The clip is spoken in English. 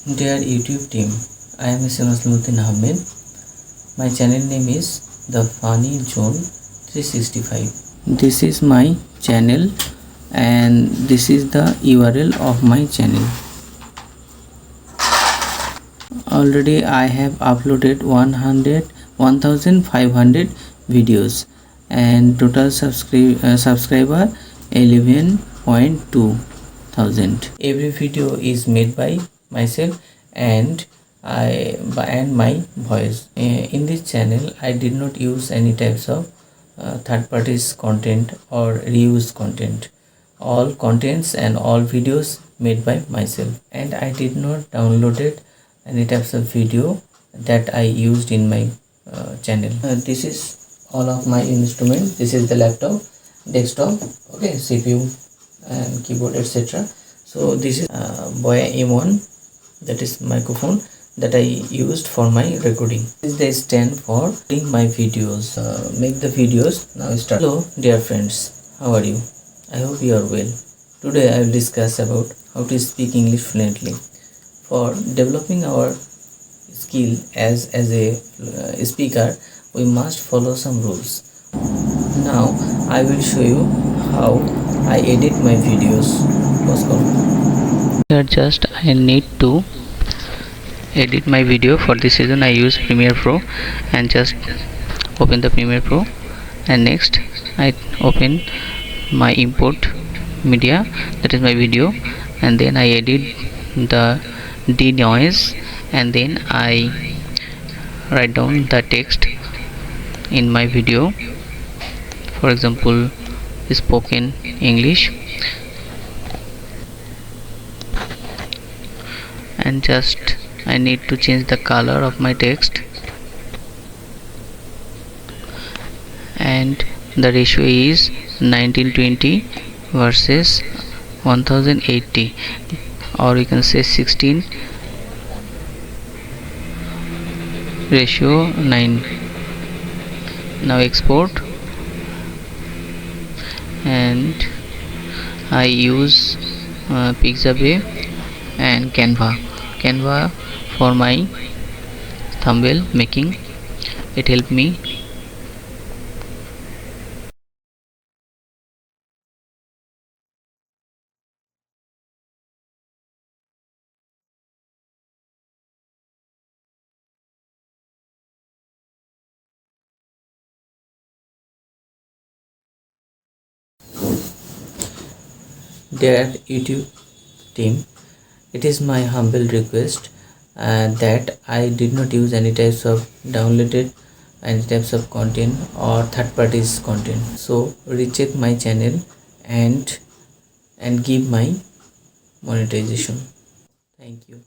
Dear YouTube team, I am Nasruddin Ahmed. My channel name is The Funny Zone 365. This is my channel and this is the URL of my channel. Already I have uploaded 1500 videos and total subscriber 11.2 thousand. Every video is made by myself and my voice. In this channel I did not use any types of third parties content or reuse content. All contents and all videos made by myself, and I did not downloaded any types of video that I used in my channel. This is all of my instrument. This is the laptop, desktop, okay, CPU and keyboard, etc. So this is Boya M1, that is microphone that I used for my recording. This is the stand for doing my videos. Make the videos. Now start. Hello dear friends, how are you? I hope you are well. Today I will discuss about how to speak English fluently. For developing our skill as a speaker, we must follow some rules. Now I will show you how I edit my videos. Here just I need to edit my video. For this reason I use Premiere Pro, and just open the Premiere Pro, and next I open my import media, that is my video, and then I edit the denoise, and then I write down the text in my video. For example, spoken English, and just I need to change the color of my text, and the ratio is 1920 versus 1080, or you can say 16 ratio 9. Now export, and I use Pixabay and Canva for my thumbnail making. It helped me. Dear YouTube team, it is my humble request that I did not use any types of downloaded any types of content or third parties content. So recheck my channel and give my monetization. Thank you.